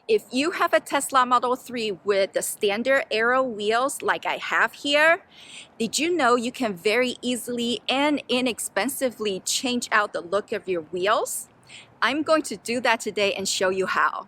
If you have a Tesla Model 3 with the standard Aero wheels like I have here, did you know you can very easily and inexpensively change out the look of your wheels? I'm going to do that today and show you how.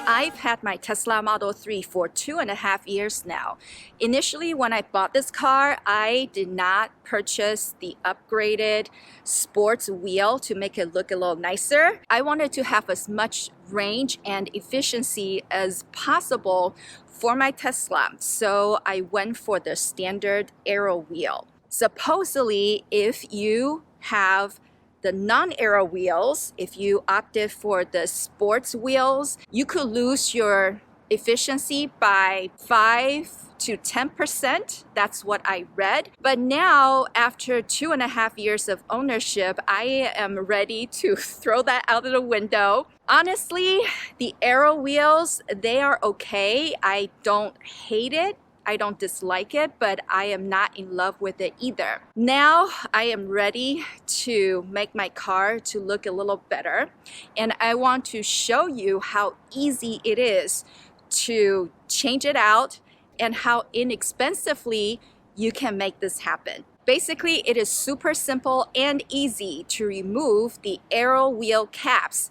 I've had my Tesla Model 3 for 2.5 years now. Initially, when I bought this car, I did not purchase the upgraded sports wheel to make it look a little nicer. I wanted to have as much range and efficiency as possible for my Tesla, so I went for the standard Aero wheel. Supposedly, if you have the non-Aero wheels, if you opted for the sports wheels, you could lose your efficiency by 5 to 10%. That's what I read. But now, after 2.5 years of ownership, I am ready to throw that out of the window. Honestly, the Aero wheels, they are okay. I don't hate it. I don't dislike it, but I am not in love with it either. Now I am ready to make my car to look a little better, and I want to show you how easy it is to change it out and how inexpensively you can make this happen. Basically, it is super simple and easy to remove the Aero wheel caps,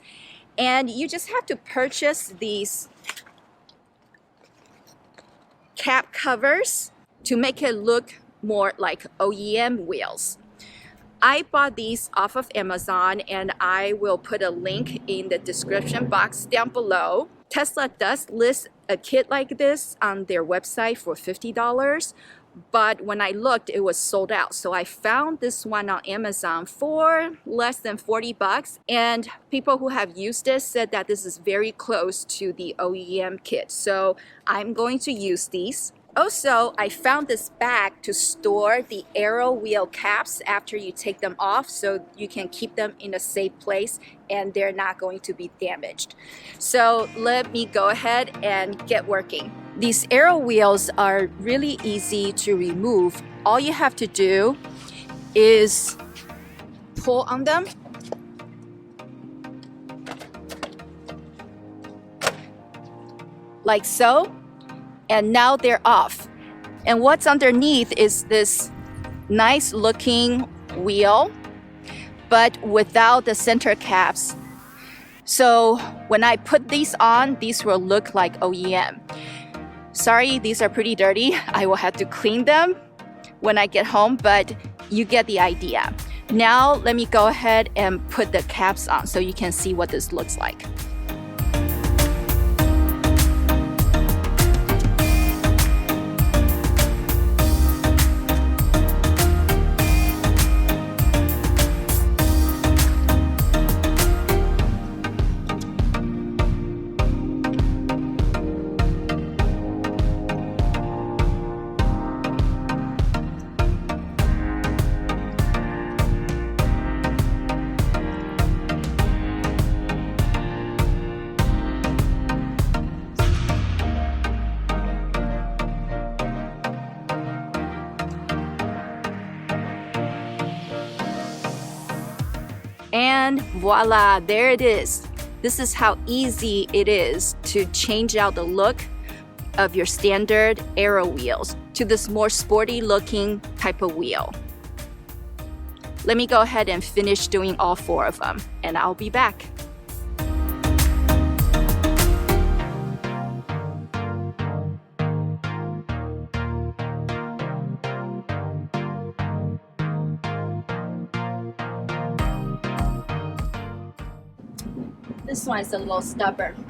and you just have to purchase these cap covers to make it look more like OEM wheels. I bought these off of Amazon, and I will put a link in the description box down below. Tesla does list a kit like this on their website for $50, but when I looked, it was sold out. So I found this one on Amazon for less than 40 bucks. And people who have used this said that this is very close to the OEM kit. So I'm going to use these. Also, I found this bag to store the Aero wheel caps after you take them off, so you can keep them in a safe place and they're not going to be damaged. So let me go ahead and get working. These Aero wheels are really easy to remove. All you have to do is pull on them. Like so. And now they're off. And what's underneath is this nice looking wheel, but without the center caps. So when I put these on, these will look like OEM. Sorry, these are pretty dirty. I will have to clean them when I get home, but you get the idea. Now let me go ahead and put the caps on so you can see what this looks like. And voila, there it is. This is how easy it is to change out the look of your standard Aero wheels to this more sporty looking type of wheel. Let me go ahead and finish doing all 4 of them, and I'll be back. This one is a little stubborn.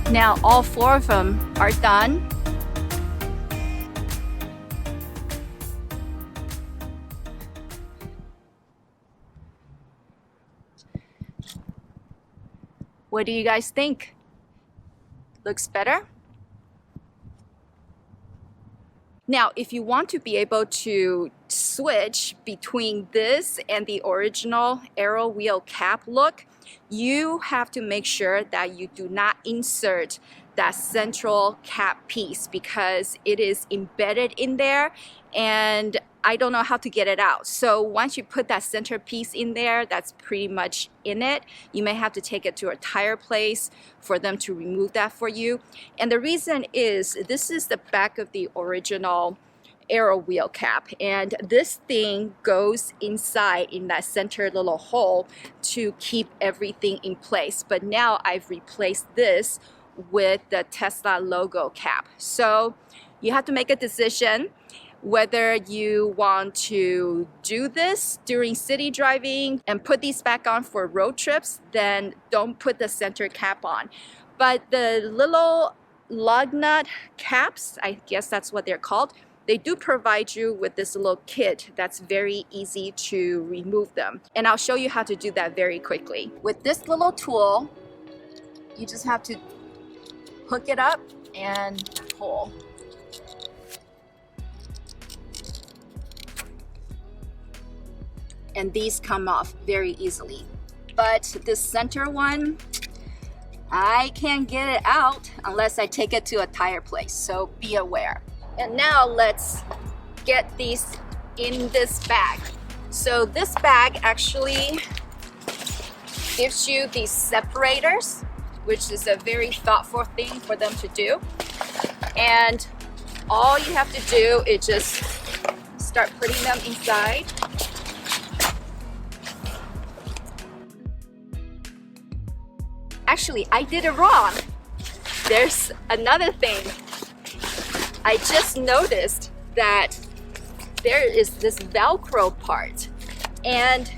Now all 4 of them are done. What do you guys think? Looks better? Now, if you want to be able to switch between this and the original Aero wheel cap look, you have to make sure that you do not insert that central cap piece because it is embedded in there and I don't know how to get it out. So once you put that center piece in there, that's pretty much in it. You may have to take it to a tire place for them to remove that for you. And the reason is this is the back of the original Aero wheel cap, and this thing goes inside in that center little hole to keep everything in place. But now I've replaced this with the Tesla logo cap. So you have to make a decision whether you want to do this during city driving and put these back on for road trips, then don't put the center cap on. But the little lug nut caps, I guess that's what they're called, they do provide you with this little kit that's very easy to remove them. And I'll show you how to do that very quickly. With this little tool, you just have to hook it up and pull. And these come off very easily. But this center one, I can't get it out unless I take it to a tire place, so be aware. And now let's get these in this bag. So this bag actually gives you these separators, which is a very thoughtful thing for them to do. And all you have to do is just start putting them inside. Actually, I did it wrong. There's another thing. I just noticed that there is this Velcro part and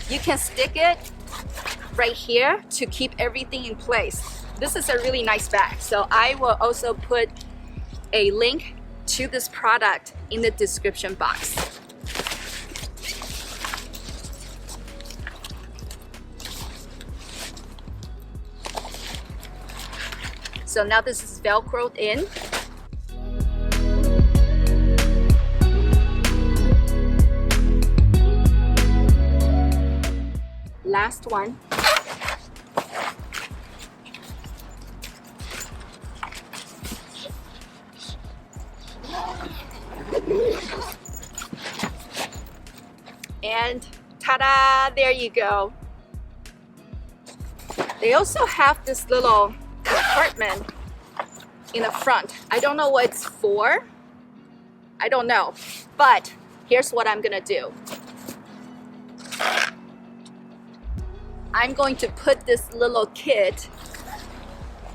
you can stick it right here to keep everything in place. This is a really nice bag. So I will also put a link to this product in the description box. So now this is Velcroed in. Last one. And ta-da, there you go. They also have this little compartment in the front. I don't know what it's for. I don't know. But here's what I'm gonna do. I'm going to put this little kit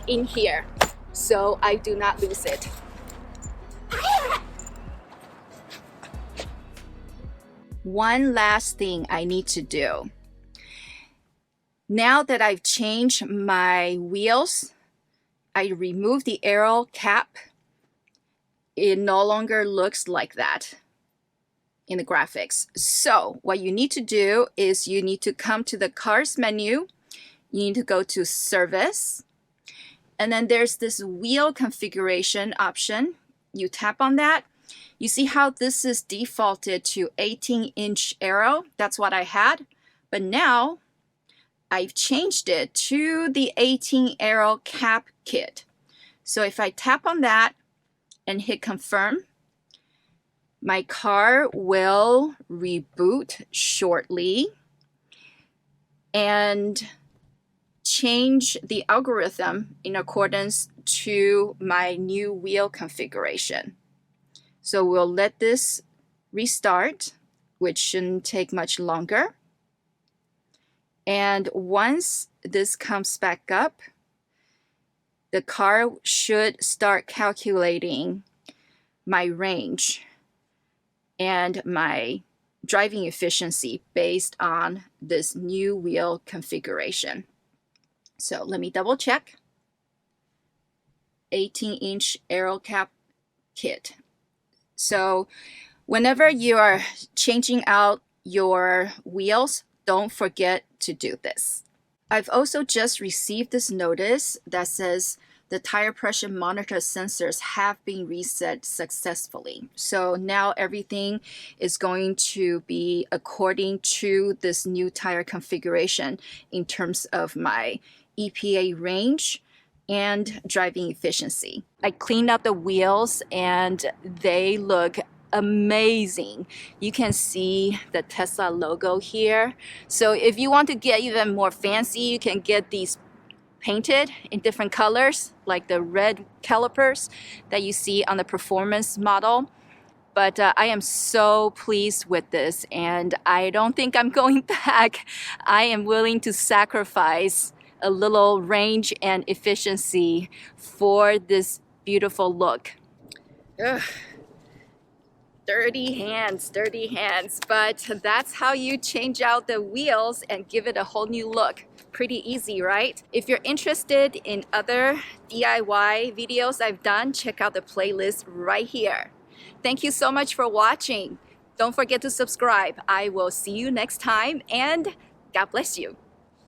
in here so I do not lose it. One last thing I need to do. Now that I've changed my wheels, I removed the Aero cap. It no longer looks like that in the graphics. So what you need to do is you need to come to the cars menu. You need to go to service. And then there's this wheel configuration option. You tap on that. You see how this is defaulted to 18-inch Aero? That's what I had. But now I've changed it to the 18 Aero cap kit. So if I tap on that and hit confirm, my car will reboot shortly and change the algorithm in accordance to my new wheel configuration. So we'll let this restart, which shouldn't take much longer. And once this comes back up, the car should start calculating my range and my driving efficiency based on this new wheel configuration. So let me double check. 18-inch Aero cap kit. So whenever you are changing out your wheels, don't forget to do this. I've also just received this notice that says the tire pressure monitor sensors have been reset successfully. So now everything is going to be according to this new tire configuration in terms of my EPA range and driving efficiency. I cleaned up the wheels and they look amazing. You can see the Tesla logo here. So if you want to get even more fancy, you can get these painted in different colors, like the red calipers that you see on the performance model. But I am so pleased with this, and I don't think I'm going back. I am willing to sacrifice a little range and efficiency for this beautiful look. Ugh. Dirty hands, but that's how you change out the wheels and give it a whole new look. Pretty easy, right? If you're interested in other DIY videos I've done, check out the playlist right here. Thank you so much for watching. Don't forget to subscribe. I will see you next time, and God bless you.